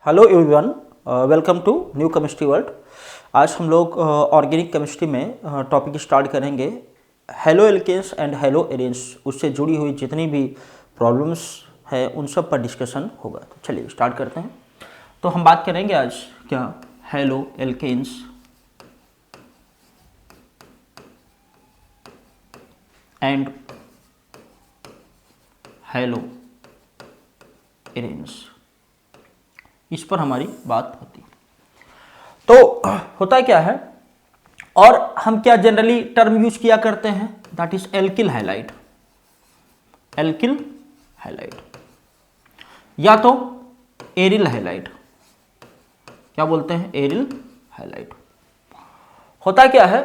Hello everyone, welcome to new chemistry world. आज हम लोग ऑर्गेनिक केमिस्ट्री में टॉपिक स्टार्ट करेंगे haloalkanes and haloarenes. उससे जुड़ी हुई जितनी भी प्रॉब्लम्स है उन सब पर डिस्कशन होगा। तो चलिए स्टार्ट करते हैं। तो हम बात करेंगे आज क्या haloalkanes and haloarenes, इस पर हमारी बात होती है। तो होता क्या है और हम क्या जनरली टर्म यूज किया करते हैं, that is alkyl halide. Alkyl halide या तो एरिल हैलाइड, क्या बोलते हैं, एरिल हैलाइड। होता क्या है,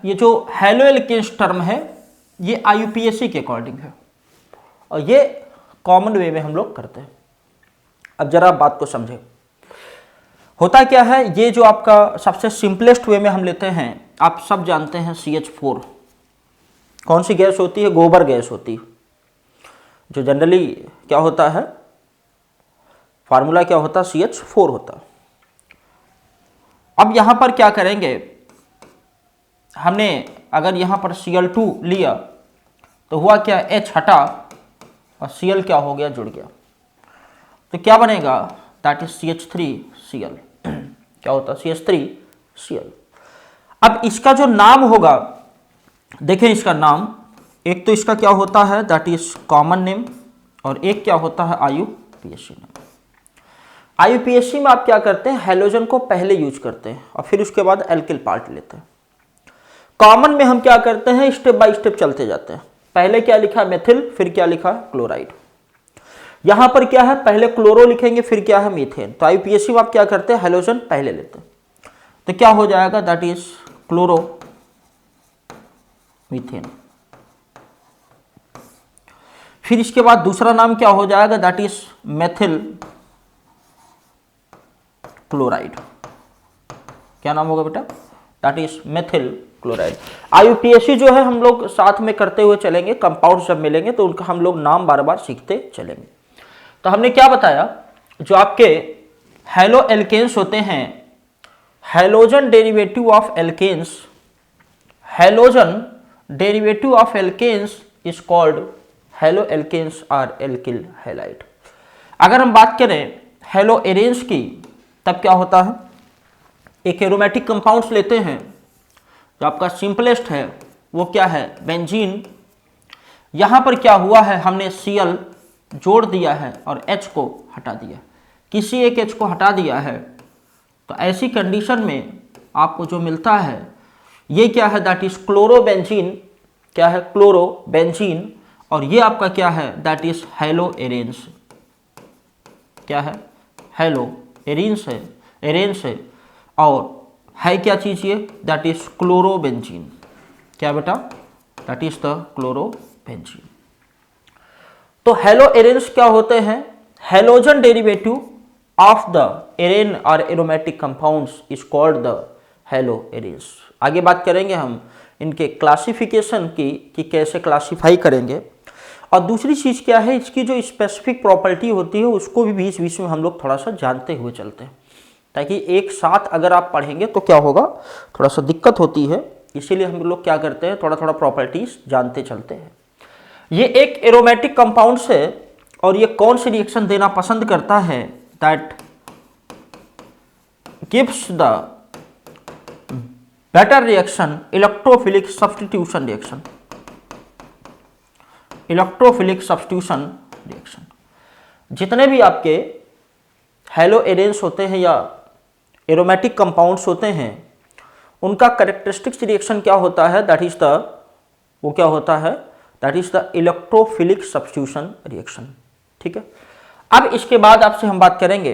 ये जो हेलो एल्केन्स टर्म है ये आईयूपीएसी के अकॉर्डिंग है और ये कॉमन वे में हम लोग करते हैं। अब जरा आप बात को समझें। होता क्या है, ये जो आपका सबसे सिंपलेस्ट वे में हम लेते हैं, आप सब जानते हैं CH4 कौन सी गैस होती है, गोबर गैस होती है। जो जनरली क्या होता है, फार्मूला क्या होता है, CH4 होता। अब यहां पर क्या करेंगे, हमने अगर यहां पर Cl2 लिया तो हुआ क्या, H हटा और Cl क्या हो गया, जुड़ गया। तो क्या बनेगा, दैट इज CH3Cl। क्या होता है, CH3Cl। अब इसका जो नाम होगा, देखें इसका नाम, एक तो इसका क्या होता है, दैट इज कॉमन नेम, और एक क्या होता है, आईयूपीएसी नेम। आईयूपीएसी में आप क्या करते हैं, हेलोजन को पहले यूज करते हैं और फिर उसके बाद एल्किल पार्ट लेते हैं। कॉमन में हम क्या करते हैं, स्टेप बाय स्टेप चलते जाते हैं। पहले क्या लिखा, मेथिल, फिर क्या लिखा, क्लोराइड। यहां पर क्या है, पहले क्लोरो लिखेंगे फिर क्या है, मीथेन। तो आईयूपीएसी में आप क्या करते हैं, हेलोजन पहले लेते हैं। तो क्या हो जाएगा, दैट इज क्लोरो मीथेन। फिर इसके बाद दूसरा नाम क्या हो जाएगा, दैट इज मेथिल क्लोराइड। क्या नाम होगा बेटा, that is methyl chloride. IUPAC जो है हम लोग साथ में करते हुए चलेंगे, कंपाउंड जब मिलेंगे तो उनका हम लोग नाम बार बार सीखते चलेंगे। तो हमने क्या बताया, जो आपके हेलो एल्केन्स होते हैं, halogen derivative of alkanes, halogen derivative of alkanes is called haloalkanes और एल्किल हैलाइड। अगर हम बात करें हेलो एरेन्स की, तब क्या होता है, एक एरोमेटिक कंपाउंड्स लेते हैं। जो आपका सिंपलेस्ट है वो क्या है, बेंजीन। यहां पर क्या हुआ है, हमने Cl जोड़ दिया है और H को हटा दिया, किसी एक H को हटा दिया है। तो ऐसी कंडीशन में आपको जो मिलता है ये क्या है, दैट इज क्लोरोबेंजीन। क्या है, क्लोरोबेंजीन। और ये आपका क्या है, दैट इज हेलो एरेन्स। क्या है, हेलो एरेन्स है, एरेन्स है। और है क्या चीज ये, दैट इज क्लोरोबेंजीन। क्या बेटा, दैट इज द क्लोरोबेंजीन। तो हेलो एरेन्स क्या होते हैं, हेलोजन डेरिवेटिव ऑफ द एरेन और aromatic compounds is called the hello arenes. आगे बात करेंगे हम इनके क्लासिफिकेशन की, कि कैसे क्लासिफाई करेंगे। और दूसरी चीज क्या है, इसकी जो स्पेसिफिक प्रॉपर्टी होती है उसको भी बीच बीच में हम लोग थोड़ा सा जानते हुए चलते हैं, ताकि एक साथ अगर आप पढ़ेंगे तो क्या होगा, थोड़ा सा दिक्कत होती है। इसीलिए हम लोग क्या करते हैं, थोड़ा थोड़ा प्रॉपर्टीज जानते चलते हैं। ये एक एरोमेटिक कंपाउंड है और ये कौन सी रिएक्शन देना पसंद करता है, that gives the better reaction, electrophilic substitution reaction. Electrophilic substitution reaction. जितने भी आपके हेलो एरेन्स होते हैं या एरोमेटिक कंपाउंड्स होते हैं, उनका कैरेक्टरिस्टिक्स रिएक्शन क्या होता है, दैट इज द, वो क्या होता है, that is the electrophilic substitution reaction. ठीक है। अब इसके बाद आपसे हम बात करेंगे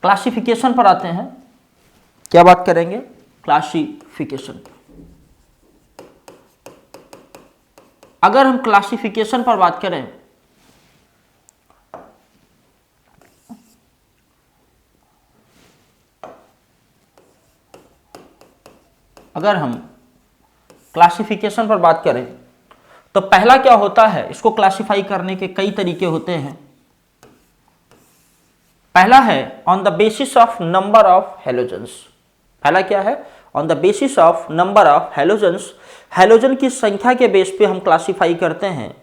क्लासिफिकेशन पर आते हैं। क्या बात करेंगे, क्लासिफिकेशन। अगर हम क्लासिफिकेशन पर बात करें, अगर हम क्लासिफिकेशन पर बात करें तो पहला क्या होता है, इसको क्लासिफाई करने के कई तरीके होते हैं। पहला है on the basis of number of halogens. पहला क्या है, on the basis of number of halogens. Halogen की संख्या के बेस पे हम क्लासिफाई करते हैं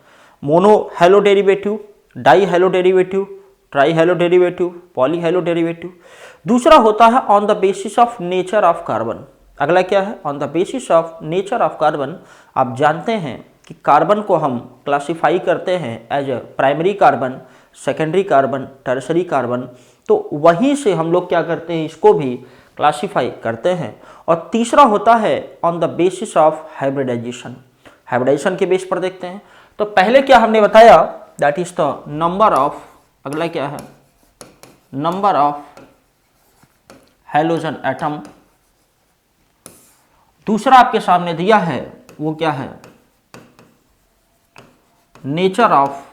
mono hello derivative, die hello derivative, try hello derivative, poly hello derivative. दूसरा होता है on the basis of nature of carbon. अगला क्या है, on the basis of nature of carbon. आप जानते हैं कि कार्बन को हम क्लासिफाई करते हैं as a primary carbon, secondary carbon, tertiary carbon. तो वहीं से हम लोग क्या करते हैं, इसको भी क्लासिफाई करते हैं। और तीसरा होता है on the basis of hybridisation. Hybridisation के बेस पर देखते हैं। तो पहले क्या हमने बताया, that is the number of, अगला क्या है, नंबर ऑफ हेलोजन एटम। दूसरा आपके सामने दिया है वो क्या है, नेचर ऑफ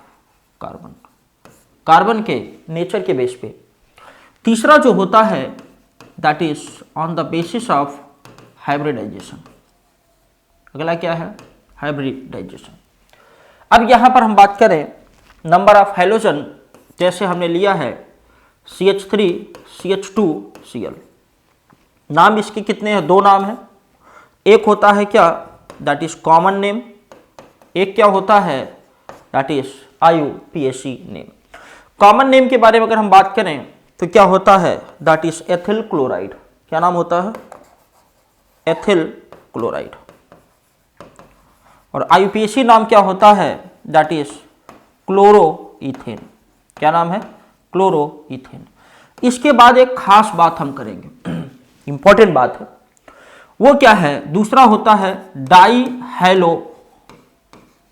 कार्बन, कार्बन के नेचर के बेस पे। तीसरा जो होता है that is on the basis of hybridisation. अगला क्या है, हाइब्रिडाइजेशन। अब यहां पर हम बात करें नंबर ऑफ हेलोजन, जैसे हमने लिया है CH3 CH2 Cl। नाम इसके कितने हैं, दो नाम है। एक होता है क्या, दैट इज कॉमन नेम। एक क्या होता है, that is IUPAC name. Common name के बारे में अगर हम बात करें तो क्या होता है, दैट इज एथिल क्लोराइड। क्या नाम होता है, एथिल क्लोराइड। और IUPAC नाम क्या होता है, दैट इज क्लोरोइथेन। क्या नाम है, क्लोरोइथेन। इसके बाद एक खास बात हम करेंगे, इंपॉर्टेंट बात है, वो क्या है, दूसरा होता है डाई हेलो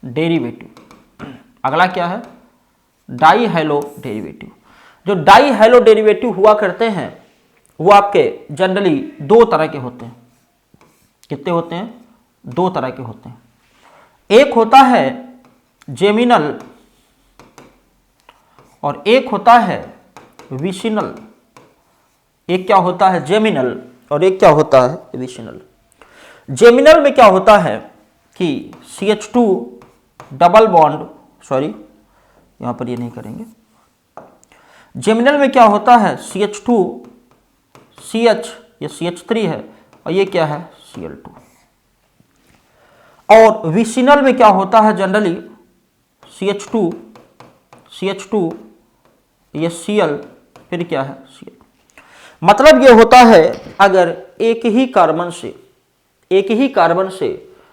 डेरिवेटिव। अगला क्या है, डाई हेलो डेरिवेटिव। जो डाई हेलो डेरिवेटिव हुआ करते हैं वो आपके जनरली दो तरह के होते हैं। कितने होते हैं, दो तरह के होते हैं। एक होता है जेमिनल और एक होता है विसिनल। एक क्या होता है जेमिनल और एक क्या होता है विसिनल। जेमिनल में क्या होता है कि CH2 डबल बॉन्ड, सॉरी यहां पर ये नहीं करेंगे। जेमिनल में क्या होता है, CH2 CH, ये CH3 है और ये क्या है Cl2। और विसिनल में क्या होता है, जनरली CH2 ये Cl, फिर क्या है Cl। मतलब ये होता है अगर एक ही कार्बन से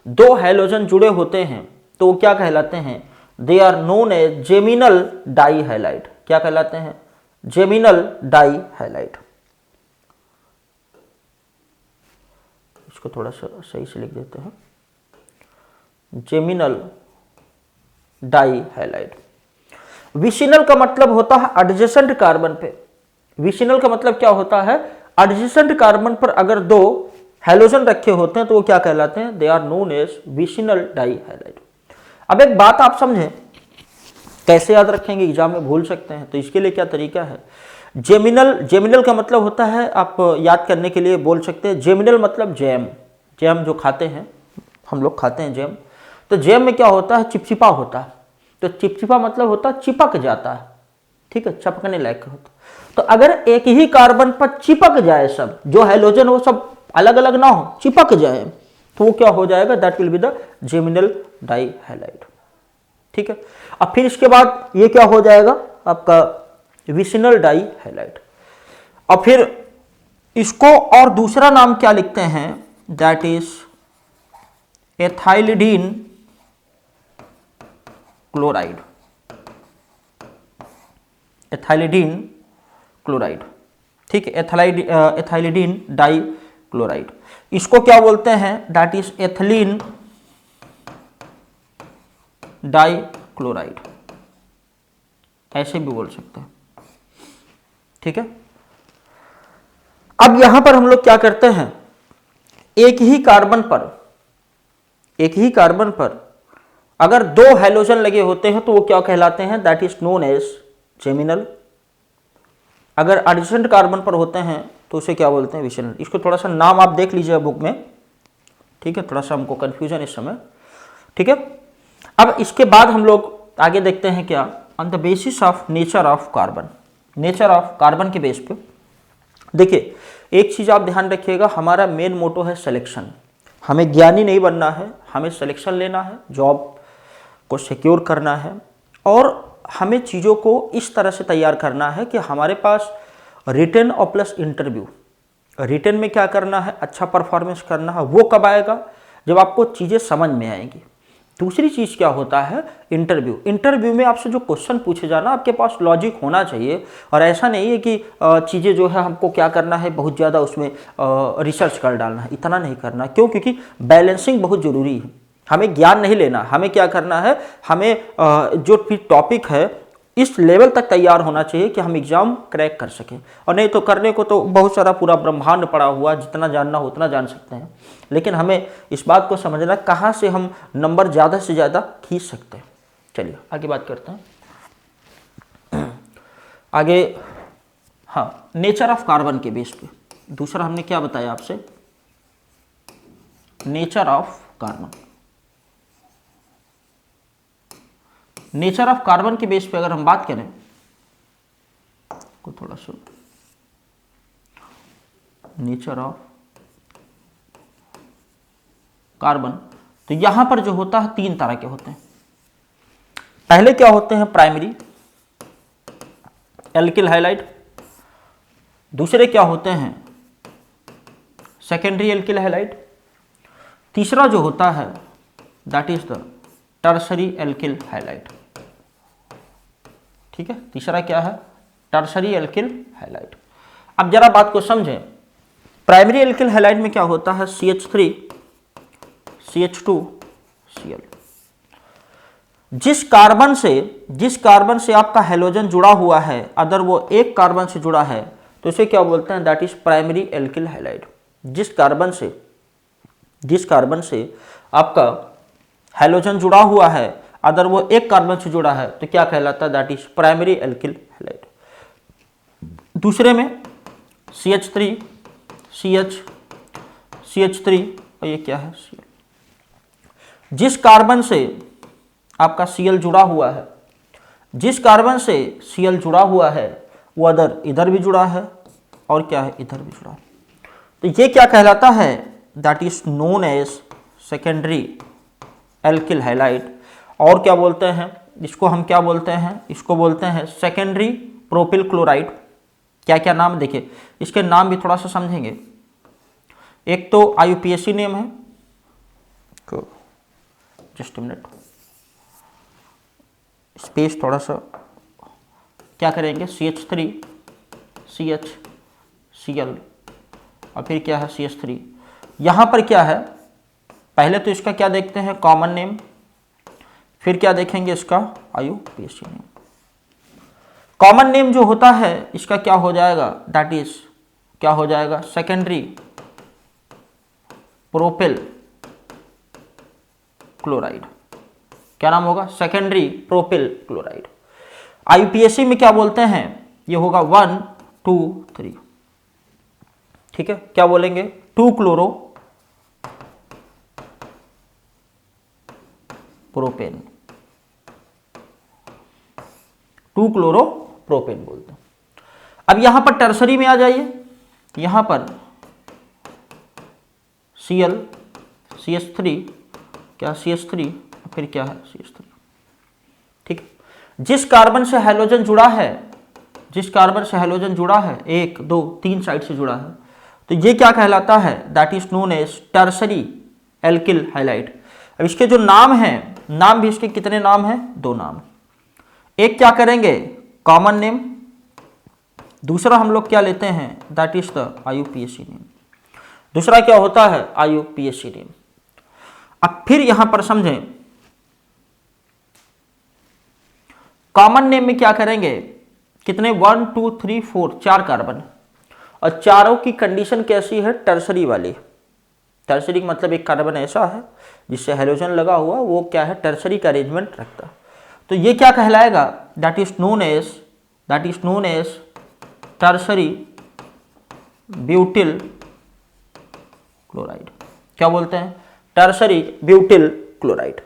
दो हेलोजन जुड़े होते हैं तो वो क्या कहलाते हैं, they are known as geminal dihalide. क्या कहलाते हैं, जेमिनल डाई हैलाइड। इसको थोड़ा सा सही से लिख देते हैं, जेमिनल डाई हैलाइड। विसिनल का मतलब होता है एडजेसेंट कार्बन पे। विसिनल का मतलब क्या होता है, एडजेसेंट कार्बन पर अगर दो हेलोजन रखे होते हैं तो वो क्या कहलाते हैं, they are known as vicinal dihalide. अब एक बात आप समझें, कैसे याद रखेंगे, एग्जाम में भूल सकते हैं, तो इसके लिए क्या तरीका है। जेमिनल का मतलब होता है, आप याद करने के लिए बोल सकते हैं, जेमिनल मतलब जैम जो खाते हैं हम लोग, खाते हैं जैम। तो जैम में क्या होता है, चिपचिपा होता है। तो चिपचिपा मतलब होता है चिपक जाता है, ठीक है, चिपकने लायक होता। तो अगर एक ही कार्बन पर चिपक जाए, सब जो हेलोजन वो सब अलग अलग ना हो, चिपक जाए, तो वो क्या हो जाएगा, that will be the geminal dihalide. ठीक है। अब फिर इसके बाद ये क्या हो जाएगा आपका विसिनल डाई हैलाइड। और फिर इसको और दूसरा नाम क्या लिखते हैं, that is ethylidene chloride. Ethylidene chloride, ठीक है, एथाइलिडीन डाई क्लोराइड। इसको क्या बोलते हैं, that is ethylene dichloride, ऐसे भी बोल सकते हैं। ठीक है। अब यहां पर हम लोग क्या करते हैं, एक ही कार्बन पर अगर दो हेलोजन लगे होते हैं तो वो क्या कहलाते हैं, that is known as geminal. अगर एडजेसेंट कार्बन पर होते हैं तो उसे क्या बोलते हैं, विसिनल। इसको थोड़ा सा नाम आप देख लीजिए बुक में, ठीक है, थोड़ा सा हमको कंफ्यूजन इस समय, ठीक है। अब इसके बाद हम लोग आगे देखते हैं क्या, on the basis of nature of carbon. Nature of carbon के बेस पे देखिए, एक चीज़ आप ध्यान रखिएगा, हमारा मेन मोटो है सिलेक्शन। हमें ज्ञानी नहीं बनना है, हमें सिलेक्शन लेना है, जॉब को सिक्योर करना है, और हमें चीज़ों को इस तरह से तैयार करना है कि हमारे पास रिटन और प्लस इंटरव्यू। रिटन में क्या करना है, अच्छा परफॉर्मेंस करना है, वो कब आएगा, जब आपको चीज़ें समझ में आएंगी। दूसरी चीज़ क्या होता है, इंटरव्यू। इंटरव्यू में आपसे जो क्वेश्चन पूछे जाना, आपके पास लॉजिक होना चाहिए, और ऐसा नहीं है कि चीज़ें जो है हमको क्या करना है, बहुत ज़्यादा उसमें रिसर्च कर डालना है, इतना नहीं करना। क्यों? क्योंकि बैलेंसिंग बहुत ज़रूरी है। हमें ज्ञान नहीं लेना, हमें क्या करना है, हमें जो भी टॉपिक है इस लेवल तक तैयार होना चाहिए कि हम एग्जाम क्रैक कर सकें। और नहीं तो करने को तो बहुत सारा पूरा ब्रह्मांड पड़ा हुआ, जितना जानना हो उतना जान सकते हैं, लेकिन हमें इस बात को समझना कहाँ से हम नंबर ज़्यादा से ज़्यादा खींच सकते हैं। चलिए आगे बात करते हैं। आगे, हाँ, नेचर ऑफ कार्बन के बेस पे दूसरा हमने क्या बताया आपसे, nature of carbon. Nature of carbon के बेस पे अगर हम बात करें को थोड़ा सा, नेचर ऑफ कार्बन, तो यहां पर जो होता है तीन तरह के होते हैं। पहले क्या होते हैं, प्राइमरी एल्किल हाइलाइड। दूसरे क्या होते हैं, सेकेंडरी एल्किल हाइलाइड। तीसरा जो होता है that is the tertiary alkyl halide. ठीक है, तीसरा क्या है, टर्सरी एल्किल हाइलाइड। अब जरा बात को समझें, प्राइमरी एल्किल हाइलाइड में क्या होता है, CH3 CH2 Cl। जिस कार्बन से आपका हैलोजन जुड़ा हुआ है, अगर वो एक कार्बन से जुड़ा है तो इसे क्या बोलते हैं, that is primary alkyl halide. जिस कार्बन से आपका हैलोजन जुड़ा हुआ है, अगर वो एक कार्बन से जुड़ा है तो क्या कहलाता है, that is primary alkyl halide. दूसरे में CH3 CH3 और ये क्या है, Cl। जिस कार्बन से आपका Cl जुड़ा हुआ है, वो अदर इधर भी जुड़ा है और क्या है, इधर भी जुड़ा है, तो ये क्या कहलाता है, that is known as secondary alkyl halide. और क्या बोलते हैं इसको, हम क्या बोलते हैं, इसको बोलते हैं सेकेंडरी प्रोपिल क्लोराइड। क्या क्या नाम देखिए, इसके नाम भी थोड़ा सा समझेंगे। एक तो IUPAC नेम है, जस्ट मिनट, स्पेस थोड़ा सा, क्या करेंगे, CH3 CH Cl और फिर क्या है, CH3। यहां पर क्या है, पहले तो इसका क्या देखते हैं, कॉमन नेम, फिर क्या देखेंगे, इसका IUPAC नेम। कॉमन नेम जो होता है इसका क्या हो जाएगा, दैट इज क्या हो जाएगा, सेकेंडरी प्रोपिल क्लोराइड। क्या नाम होगा, सेकेंडरी प्रोपिल क्लोराइड। IUPAC में क्या बोलते हैं, ये होगा 1 2 3, ठीक है, क्या बोलेंगे, 2 क्लोरो प्रोपेन, 2 क्लोरो प्रोपेन बोलते हैं। अब यहां पर टर्सरी में आ जाइए, यहां पर Cl CH3 क्या, CH3 फिर क्या है, CH3। ठीक, जिस कार्बन से हैलोजन जुड़ा है, 1 2 3 साइड से जुड़ा है, तो ये क्या कहलाता है, that is known as tertiary alkyl halide. अब इसके जो नाम हैं, नाम भी इसके कितने नाम हैं, 2 नाम। एक क्या करेंगे, कॉमन नेम, दूसरा हम लोग क्या लेते हैं, that is the IUPAC name. दूसरा क्या होता है, IUPAC नेम। अब फिर यहां पर समझें, कॉमन नेम में क्या करेंगे, कितने, 1 2 3 4 4 कार्बन, और चारों की कंडीशन कैसी है, टर्सरी वाली। टर्सरी मतलब एक कार्बन ऐसा है जिससे हैलोजन लगा हुआ, वो क्या है, टर्सरी का अरेंजमेंट रखता है, तो ये क्या कहलाएगा, that is known as tertiary butyl chloride. क्या बोलते हैं, टर्सरी ब्यूटिल क्लोराइड।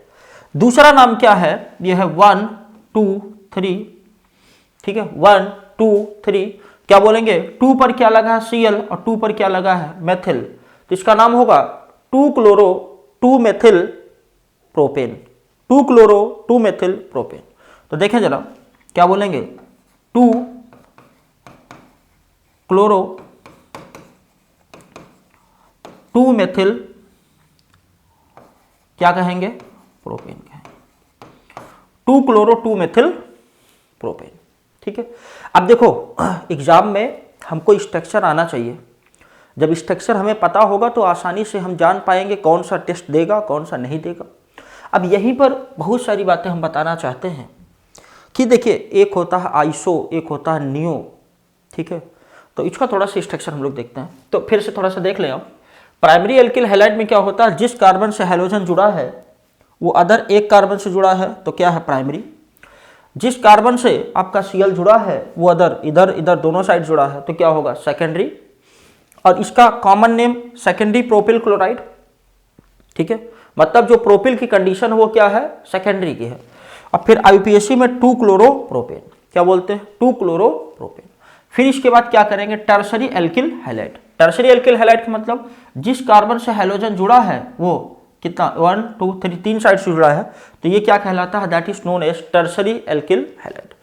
दूसरा नाम क्या है, यह है 1 2 3, ठीक है 1 2 3, क्या बोलेंगे 2 पर क्या लगा है Cl और 2 पर क्या लगा है मेथिल, तो इसका नाम होगा 2 chloro 2 methyl propane, 2 chloro 2 methyl propane. तो देखें जरा क्या बोलेंगे 2 क्लोरो 2 मेथिल क्या कहेंगे प्रोपेन कहेंगे, 2 क्लोरो 2 मेथिल प्रोपेन, ठीक है। अब देखो एग्जाम में हमको स्ट्रक्चर आना चाहिए, जब स्ट्रक्चर हमें पता होगा तो आसानी से हम जान पाएंगे कौन सा टेस्ट देगा कौन सा नहीं देगा। अब यहीं पर बहुत सारी बातें हम बताना चाहते हैं कि देखिए एक होता है आइसो, एक होता है नियो, ठीक है। तो इसका थोड़ा सा स्ट्रक्चर हम लोग देखते हैं, तो फिर से थोड़ा सा देख लें। आप प्राइमरी एल्किल हैलाइड में क्या होता है, जिस कार्बन से हैलोजन जुड़ा है वो अदर एक कार्बन से जुड़ा है तो क्या है प्राइमरी, जिस कार्बन से आपका Cl जुड़ा है वो अदर इधर इधर दोनों साइड जुड़ा है तो क्या होगा सेकेंडरी, और इसका common name secondary propyl chloride, ठीक है। मतलब जो प्रोपिल की कंडीशन है वो क्या है सेकेंडरी की है। और फिर IUPAC में 2 क्लोरो प्रोपेन, क्या बोलते हैं 2 क्लोरो प्रोपेन। फिर इसके बाद क्या करेंगे tertiary alkyl halide, tertiary alkyl halide का मतलब जिस कार्बन से हैलोजन जुड़ा है वो कितना 1 2 3 तीन साइड से जुड़ा है तो ये क्या कहलाता है that is known as tertiary alkyl halide.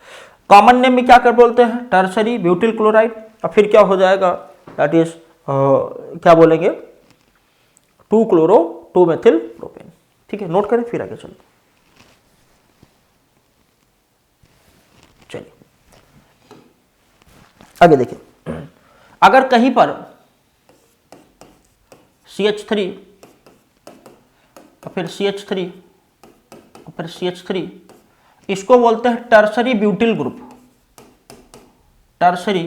Common name में क्या कर बोलते हैं टर्सरी ब्यूटिल क्लोराइड, और फिर क्या हो जाएगा दैट इज क्या बोलेंगे 2 क्लोरो 2 मेथिल प्रोपेन, ठीक है। नोट करें फिर आगे चलते। चलिए आगे देखिए, अगर कहीं पर CH3 और फिर CH3 और फिर CH3, इसको बोलते हैं tertiary butyl group, tertiary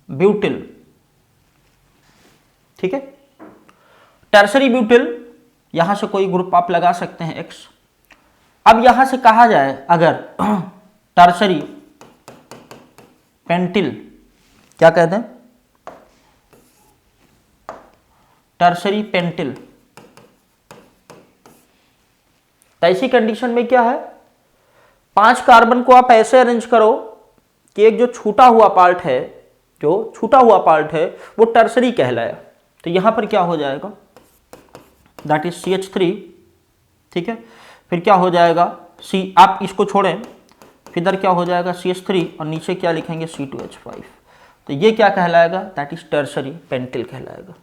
butyl, ठीक है। टर्सरी ब्यूटिल यहां से कोई ग्रुप आप लगा सकते हैं X। अब यहां से कहा जाए अगर टर्सरी पेंटिल, क्या कहते हैं टर्सरी पेंटिल, तो ऐसी कंडीशन में क्या है 5 कार्बन को आप ऐसे अरेंज करो कि एक जो छूटा हुआ पार्ट है, जो छूटा हुआ पार्ट है वो टर्सरी कहलाया, तो यहां पर क्या हो जाएगा दैट इज CH3, ठीक है। फिर क्या हो जाएगा C, आप इसको छोड़ें, फिर इधर क्या हो जाएगा CH3 और नीचे क्या लिखेंगे C2H5, तो ये क्या कहलाएगा दैट इज टर्सरी पेंटिल कहलाएगा,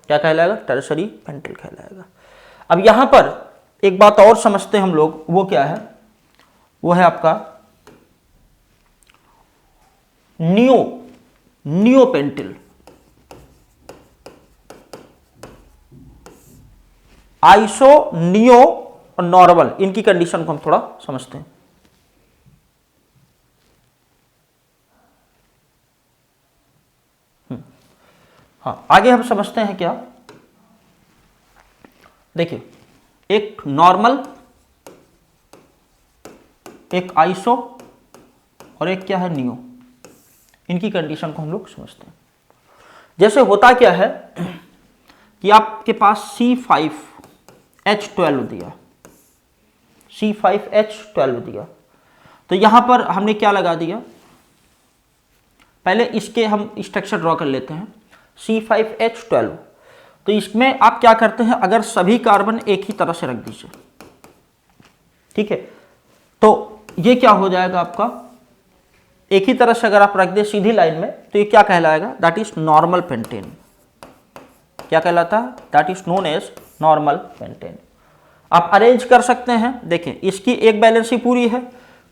क्या कहलाएगा टर्सरी पेंटिल कहलाएगा। अब यहां पर एक बात और समझते हैं हम लोग, वो क्या है, वो है आपका नियो पेंटिल, आइसो नियो और नॉर्मल, इनकी कंडीशन को हम थोड़ा समझते हैं। हाँ आगे हम समझते हैं क्या, देखिए एक नॉर्मल, एक आइसो और एक क्या है नियो, इनकी कंडीशन को हम लोग समझते हैं। जैसे होता क्या है कि आपके पास C5H12 दिया, C5H12 दिया, तो यहां पर हमने क्या लगा दिया, पहले इसके हम स्ट्रक्चर ड्रॉ कर लेते हैं C5H12। तो इसमें आप क्या करते हैं अगर सभी कार्बन एक ही तरह से रख दीजिए, ठीक है, तो ये क्या हो जाएगा आपका एक ही तरह से अगर आप रख दे सीधी लाइन में तो ये क्या कहलाएगा दैट इज नॉर्मल पेंटेन, क्या कहलाता है that is known as normal pentane. आप अरेंज कर सकते हैं, देखिए इसकी एक बैलेंसी पूरी है,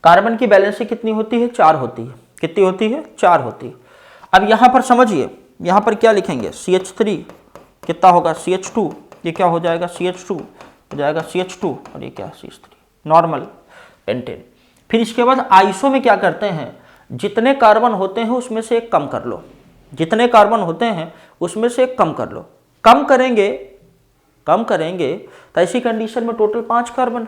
कार्बन की बैलेंसी कितनी होती है 4 होती है, कितनी होती है 4 होती है। अब यहां पर समझिए, यहां पर क्या लिखेंगे CH3 कितना होगा CH2, ये क्या हो जाएगा CH2 हो जाएगा CH2 और ये क्या CH3 नॉर्मल पेंटेन। फिर इसके बाद आइसो में क्या करते हैं, जितने कार्बन होते हैं उसमें से एक कम कर लो, जितने कार्बन होते हैं उसमें से एक कम कर लो, कम करेंगे तो ऐसी कंडीशन में टोटल 5 कार्बन,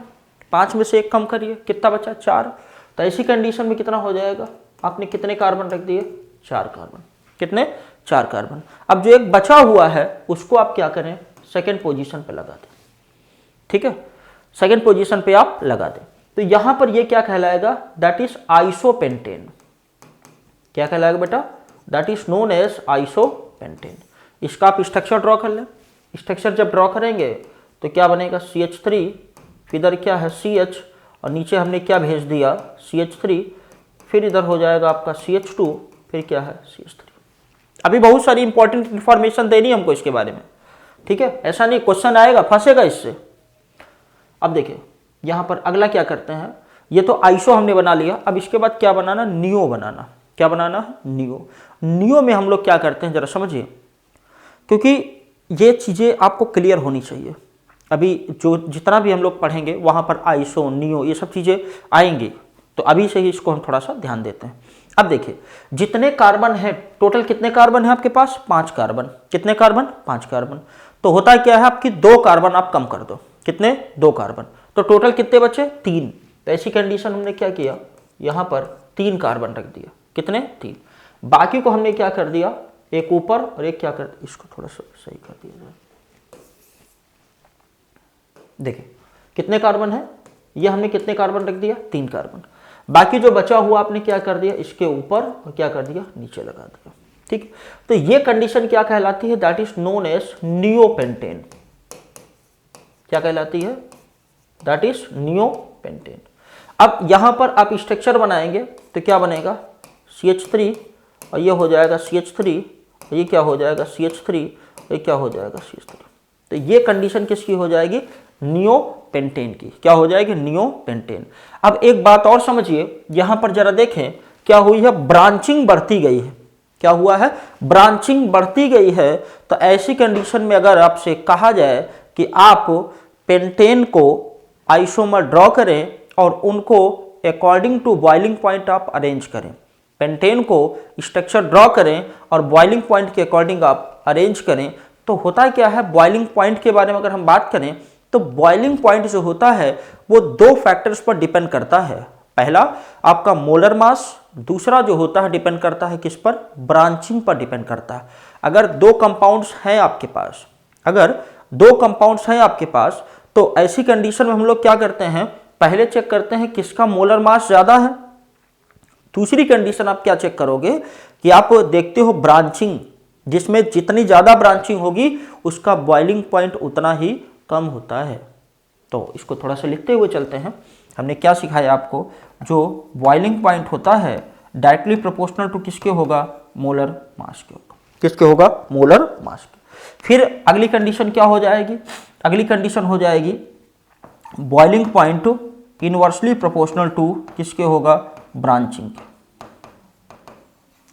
5 में से एक कम करिए कितना बचा 4, तो ऐसी कंडीशन में कितना हो जाएगा, आपने कितने कार्बन रख दिए 4 कार्बन, कितने 4 कार्बन। अब जो एक बचा हुआ है उसको आप क्या करें सेकेंड पोजीशन पे लगा दें, ठीक है। सेकेंड पोजीशन पे आप लगा दें। तो यहां पर ये क्या कहलाएगा, दैट इज आइसोपेंटेन। क्या कहलाएगा बेटा, that is known as isopentane. इसका आप स्ट्रक्चर ड्रॉ कर लें। स्ट्रक्चर जब ड्रॉ करेंगे तो क्या बनेगा, CH3, फिर इधर क्या है CH, और नीचे हमने क्या भेज दिया CH3, फिर इधर हो जाएगा आपका CH2, फिर क्या है CH3। अभी बहुत सारी इंपॉर्टेंट इंफॉर्मेशन देनी है हमको इसके बारे में, ठीक है, ऐसा नहीं क्वेश्चन आएगा फंसेगा इससे। अब देखिए यहां पर अगला क्या करते हैं, ये तो आइसो हमने बना लिया, अब इसके बाद क्या बनाना, नियो बनाना। क्या बनाना है, नियो। नियो में हम लोग क्या करते हैं जरा समझिए, क्योंकि ये चीजें आपको क्लियर होनी चाहिए। अभी जो जितना भी हम लोग पढ़ेंगे वहां पर आइसो, नियो, ये सब चीजें आएंगी, तो अभी से ही इसको हम थोड़ा सा ध्यान देते हैं। अब देखिए जितने कार्बन है, टोटल कितने कार्बन है आपके पास, 5 कार्बन। कितने कार्बन, 5 कार्बन। तो होता क्या है, आपकी 2 कार्बन आप कम कर दो। कितने, 2 कार्बन। तो टोटल कितने बचे, 3। तो ऐसी कंडीशन हमने क्या किया, यहां पर 3 कार्बन रख दिया। कितने, 3। बाकी को हमने क्या कर दिया, एक ऊपर और एक क्या कर, इसको थोड़ा सा सही कर दिया। देखिए कितने कार्बन है, ये हमने कितने कार्बन रख दिया, 3 कार्बन। बाकी जो बचा हुआ आपने क्या कर दिया, इसके ऊपर और क्या कर दिया, नीचे लगा दिया। ठीक, तो ये कंडीशन क्या कहलाती है, that is known as neopentane. क्या कहलाती है, दैट इज नियोपेंटेन। अब यहां पर आप स्ट्रक्चर बनाएंगे तो क्या बनेगा, CH3, और ये हो जाएगा CH3, ये क्या हो जाएगा CH3, ये क्या हो जाएगा CH3। तो ये कंडीशन किसकी हो जाएगी, नियोपेंटेन की। क्या हो जाएगी, नियोपेंटेन। अब एक बात और समझिए, यहां पर जरा देखें क्या हुई है, ब्रांचिंग बढ़ती गई है। क्या हुआ है, ब्रांचिंग बढ़ती गई है। तो ऐसी कंडीशन में अगर आपसे कहा जाए कि आप पेंटेन को आइसोमर ड्रॉ करें और उनको अकॉर्डिंग टू बॉइलिंग पॉइंट आप अरेंज करें, पेंटेन को स्ट्रक्चर ड्रॉ करें और बॉइलिंग पॉइंट के अकॉर्डिंग आप अरेंज करें, तो होता क्या है, बॉइलिंग पॉइंट के बारे में अगर हम बात करें तो बॉइलिंग पॉइंट जो होता है वो 2 फैक्टर्स पर डिपेंड करता है। पहला आपका मोलर मास, दूसरा जो होता है डिपेंड करता है किस पर, ब्रांचिंग पर डिपेंड करता है। अगर 2 कंपाउंड्स हैं आपके पास, अगर 2 कंपाउंड्स हैं आपके पास, तो ऐसी कंडीशन में हम लोग क्या करते हैं, पहले चेक करते हैं किसका मोलर मास ज्यादा है। दूसरी कंडीशन आप क्या चेक करोगे कि आप देखते हो ब्रांचिंग, जिसमें जितनी ज्यादा ब्रांचिंग होगी उसका बॉइलिंग पॉइंट उतना ही कम होता है। तो इसको थोड़ा सा लिखते हुए चलते हैं। हमने क्या सिखाया आपको, जो बॉइलिंग पॉइंट होता है डायरेक्टली प्रोपोर्शनल टू किसके होगा, मोलर मास के होगा। किसके होगा, मोलर मास के। फिर अगली कंडीशन क्या हो जाएगी, अगली कंडीशन हो जाएगी boiling point inversely proportional to किसके होगा, ब्रांचिंग के।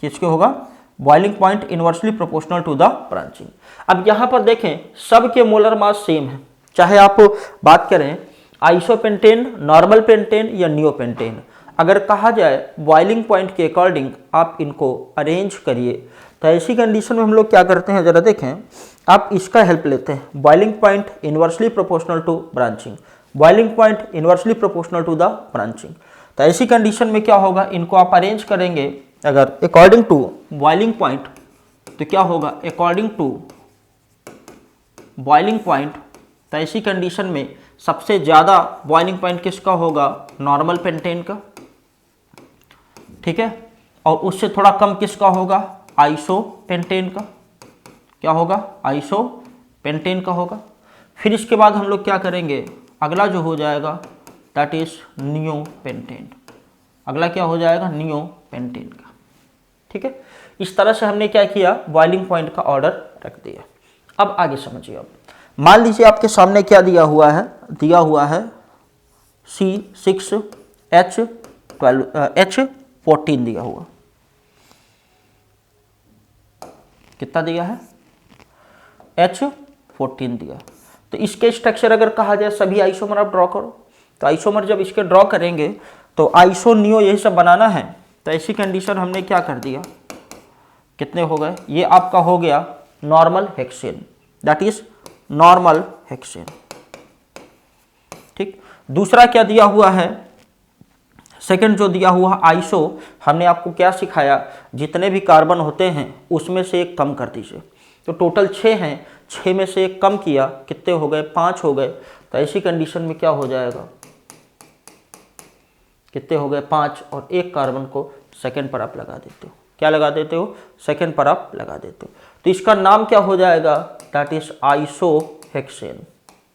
किसके होगा, boiling point inversely proportional to the branching. अब यहां पर देखें सबके मोलर मास सेम है, चाहे आप बात करें आइसोपेंटेन, नॉर्मल पेंटेन या नियोपेंटेन। अगर कहा जाए बॉइलिंग पॉइंट के अकॉर्डिंग आप इनको अरेंज करिए, तो ऐसी कंडीशन में हम लोग क्या करते हैं, जरा देखें, आप इसका हेल्प लेते हैं, boiling point inversely proportional to branching, boiling point inversely proportional to the branching. तो ऐसी कंडीशन में क्या होगा, इनको आप अरेंज करेंगे अगर अकॉर्डिंग टू बॉइलिंग पॉइंट, तो क्या होगा, अकॉर्डिंग टू बॉइलिंग पॉइंट। तो ऐसी कंडीशन में सबसे ज्यादा बॉइलिंग पॉइंट किसका होगा, नॉर्मल पेंटेन का, ठीक है, और उससे थोड़ा कम किसका होगा, आइसोपेंटेन का। क्या होगा, आइसोपेंटेन का होगा। फिर इसके बाद हम लोग क्या करेंगे, अगला जो हो जाएगा दैट इज नियोपेंटेन। अगला क्या हो जाएगा, नियोपेंटेन का। ठीक है, इस तरह से हमने क्या किया, बॉइलिंग पॉइंट का ऑर्डर रख दिया। अब आगे समझिए। अब मान लीजिए आपके सामने क्या दिया हुआ है, दिया हुआ है C6H14 दिया हुआ। कितना दिया है, H14 दिया। तो इसके स्ट्रक्चर अगर कहा जाए सभी आइसोमर आप ड्रॉ करो, तो आइसोमर जब इसके ड्रॉ करेंगे तो आइसो नियो यही सब बनाना है। तो ऐसी कंडीशन हमने क्या कर दिया, कितने हो गए, ये आपका हो गया normal hexane, that is normal hexane. ठीक, दूसरा क्या दिया हुआ है, सेकंड जो दिया हुआ आइसो, हमने आपको क्या सिखाया, जितने भी कार्बन होते हैं उसमें से एक कम कर दीजिए। तो टोटल 6 हैं, 6 में से एक कम किया, कितने हो गए, 5 हो गए। तो ऐसी कंडीशन में क्या हो जाएगा, कितने हो गए 5, और एक कार्बन को सेकंड पर आप लगा देते हो, क्या लगा देते हो, सेकंड पर आप लगा देते हो। तो इसका नाम क्या हो जाएगा, दैट इज आइसोहेक्सेन।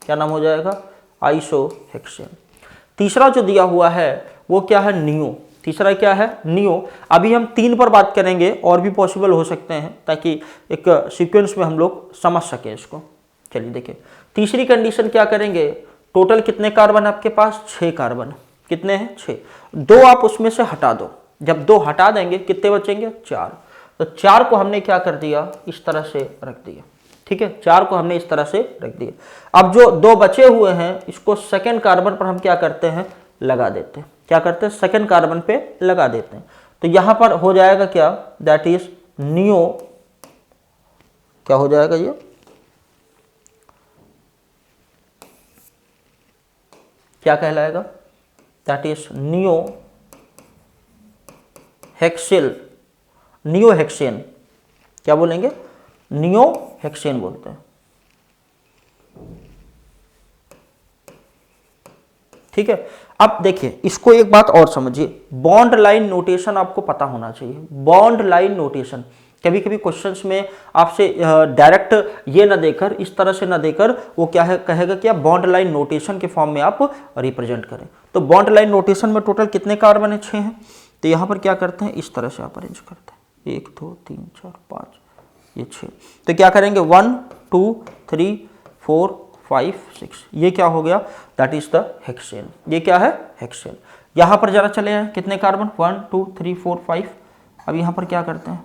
क्या नाम हो जाएगा, आइसोहेक्सेन। तीसरा जो दिया हुआ है वो क्या है, नियो। तीसरा क्या है, नियो। अभी हम 3 पर बात करेंगे, और भी पॉसिबल हो सकते हैं, ताकि एक सीक्वेंस में हम लोग समझ सकें इसको। चलिए देखिए, तीसरी कंडीशन क्या करेंगे, टोटल कितने कार्बन आपके पास, 6 कार्बन। कितने हैं, 6। 2 आप उसमें से हटा दो, जब 2 हटा देंगे कितने बचेंगे, 4। तो 4 को हमने क्या कर दिया, इस तरह से रख दिया। ठीक है, 4 को हमने इस तरह से रख दिया। अब जो 2 बचे हुए हैं इसको सेकंड कार्बन पर हम क्या करते हैं, लगा देते हैं। क्या करते हैं, सेकंड कार्बन पे लगा देते हैं। तो यहां पर हो जाएगा क्या, दैट इज नियो। क्या हो जाएगा ये, क्या कहलाएगा, that is neo hexyl, neo hexane. क्या बोलेंगे, नियो हेक्सेन बोलते हैं। ठीक है, अब देखिए इसको एक बात और समझिए, बॉन्ड लाइन नोटेशन आपको पता होना चाहिए। बॉन्ड लाइन नोटेशन, कभी कभी क्वेश्चंस में आपसे डायरेक्ट ये ना देकर, इस तरह से ना देकर, वो क्या है कहेगा कि आप बॉन्ड लाइन नोटेशन के फॉर्म में आप रिप्रेजेंट करें। तो बॉन्ड लाइन नोटेशन में टोटल कितने कार्बन है, 6 हैं। तो यहाँ पर क्या करते हैं, इस तरह से आप अरेंज करते हैं, 1 2 3 4 5, ये 6। तो क्या करेंगे, 1 2 3 4 5 6, ये क्या हो गया, दैट इज द हेक्सेन। ये क्या है, हेक्सेन। यहाँ पर जरा चले आए, कितने कार्बन, 1 2 3 4 5। अब यहाँ पर क्या करते हैं,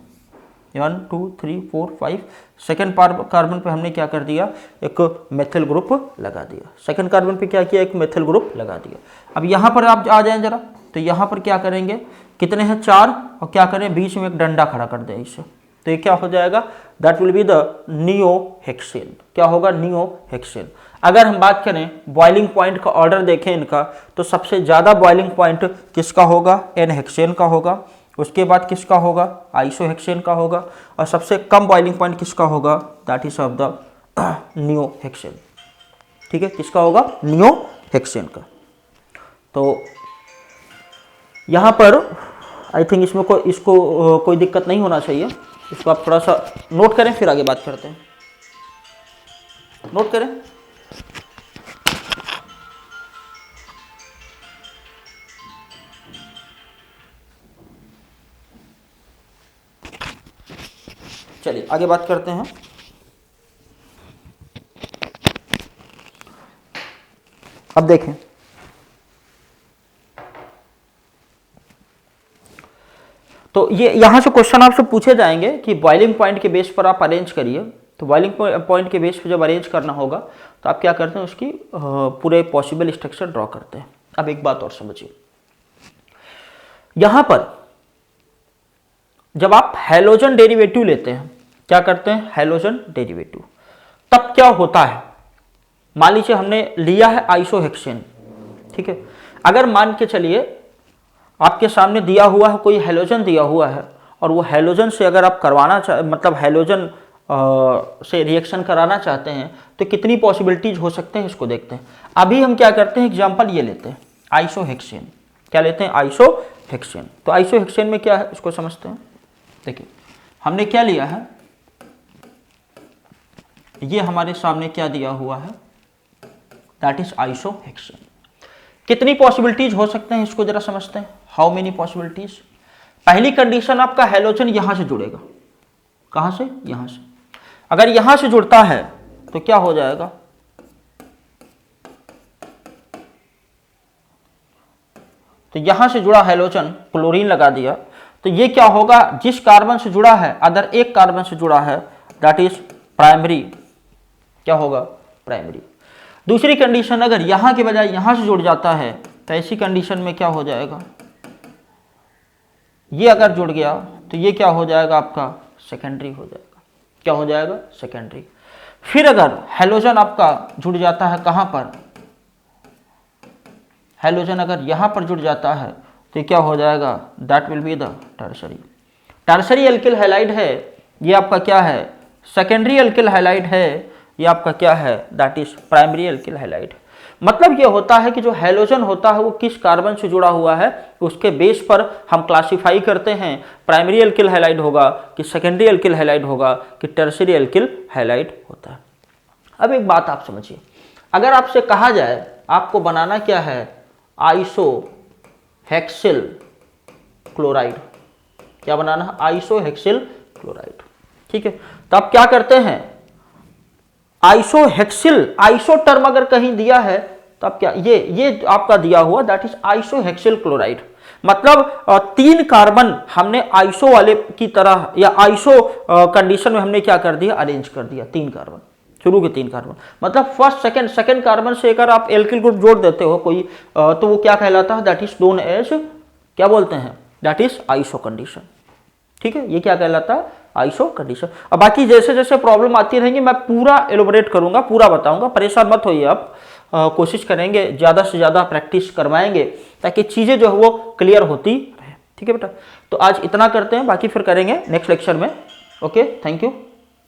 1 2 3 4 5, सेकेंड कार्बन पे हमने क्या कर दिया, एक मेथिल ग्रुप लगा दिया। सेकेंड कार्बन पे क्या किया, एक मेथिल ग्रुप लगा दिया। अब यहाँ पर आप आ जाएं जरा, तो यहाँ पर क्या करेंगे, कितने हैं, 4, और क्या करें, बीच में एक डंडा खड़ा कर दें इससे। तो ये क्या हो जाएगा, that will be the neo hexane. क्या होगा, नियो हेक्सेन। अगर हम बात करें बॉइलिंग पॉइंट का ऑर्डर देखें इनका, तो सबसे ज़्यादा बॉइलिंग पॉइंट किसका होगा, एन हेक्सेन का होगा। उसके बाद किसका होगा, आइसोहेक्सेन का होगा। और सबसे कम बॉइलिंग पॉइंट किसका होगा, that is of the neo hexane. ठीक है, किसका होगा, नियो हेक्सेन का। तो यहाँ पर आई थिंक इसमें इसको कोई दिक्कत नहीं होना चाहिए। इसको आप थोड़ा सा नोट करें, फिर आगे बात करते हैं। नोट करें, चलिए आगे बात करते हैं। अब देखें, तो ये यहां से क्वेश्चन आपसे पूछे जाएंगे कि बॉइलिंग पॉइंट के बेस पर आप अरेंज करिए। तो बॉइलिंग पॉइंट के बेस पर जब अरेंज करना होगा तो आप क्या करते हैं, उसकी पूरे पॉसिबल स्ट्रक्चर ड्रॉ करते हैं। अब एक बात और समझिए, यहां पर जब आप हैलोजन डेरिवेटिव लेते हैं, क्या करते हैं, हैलोजन डेरिवेटिव, तब क्या होता है, मान लीजिए हमने लिया है आइसोहेक्सेन। ठीक है, अगर मान के चलिए आपके सामने दिया हुआ है, कोई हैलोजन दिया हुआ है, और वो हैलोजन से अगर आप करवाना मतलब हैलोजन से रिएक्शन कराना चाहते हैं, तो कितनी पॉसिबिलिटीज हो सकते हैं, इसको देखते हैं। अभी हम क्या करते हैं, एग्जांपल ये लेते हैं, आइसोहेक्सेन। क्या लेते हैं, आइसोहेक्सेन। तो आइसोहेक्सेन में क्या है, इसको समझते हैं। देखिए हमने क्या लिया है, ये हमारे सामने क्या दिया हुआ है, दैट इज आइसोहेक्सेन। कितनी पॉसिबिलिटीज हो सकते हैं, इसको जरा समझते हैं। How many possibilities. पहली कंडीशन, आपका हैलोजन यहां से जुड़ेगा। कहां से, यहां से। अगर यहां से जुड़ता है तो क्या हो जाएगा, तो यहां से जुड़ा हैलोजन, क्लोरीन लगा दिया, तो ये क्या होगा, जिस कार्बन से जुड़ा है, अदर एक कार्बन से जुड़ा है, दैट इज प्राइमरी। क्या होगा, प्राइमरी। दूसरी कंडीशन, अगर यहां के बजाय यहां से जुड़ जाता है, तो ऐसी कंडीशन में क्या हो जाएगा, ये अगर जुड़ गया तो ये क्या हो जाएगा, आपका सेकेंडरी हो जाएगा। क्या हो जाएगा, सेकेंडरी। फिर अगर हैलोजन आपका जुड़ जाता है, कहां पर, हैलोजन अगर यहां पर जुड़ जाता है, तो क्या हो जाएगा, that will be the tertiary. Tertiary alkyl halide है, ये आपका क्या है, सेकेंडरी एल्किल हैलाइड है, ये आपका क्या है, that is primary alkyl halide. मतलब ये होता है कि जो हैलोजन होता है वो किस कार्बन से जुड़ा हुआ है, उसके बेस पर हम क्लासिफाई करते हैं प्राइमरी एल्किल हैलाइड होगा कि सेकेंडरी एल्किल हैलाइड होगा कि टर्शियरी एल्किल हैलाइड होता है। अब एक बात आप समझिए, अगर आपसे कहा जाए आपको बनाना क्या है, आइसो हेक्सिल क्लोराइड, क्या बनाना है, आइसो हेक्सिल क्लोराइड, ठीक है। तो आप क्या करते हैं, आइसो हेक्सिल, आइसो टर्म अगर कहीं दिया है तो आप क्या, ये आपका दिया हुआ that is iso hexyl chloride, मतलब 3 कार्बन हमने आइसो वाले की तरह या आइसो कंडीशन में हमने क्या कर दिया, अरेंज कर दिया 3 कार्बन, शुरू के 3 कार्बन, मतलब फर्स्ट सेकंड कार्बन से अगर आप एल्किल ग्रुप जोड़ देते हो कोई तो वो क्या कहलाता है, दैट इज नोन एज, क्या बोलते हैं, दैट इज आइसो कंडीशन, ठीक है। ये क्या कहलाता है, आइसो कंडीशन। अब बाकी जैसे जैसे प्रॉब्लम आती रहेंगी मैं पूरा एलोबरेट करूंगा, पूरा बताऊंगा, परेशान मत होइए आप, कोशिश करेंगे ज़्यादा से ज़्यादा प्रैक्टिस करवाएंगे ताकि चीज़ें जो है वो क्लियर होती रहे, ठीक है बेटा। तो आज इतना करते हैं, बाकी फिर करेंगे नेक्स्ट लेक्चर में। Okay, thank you.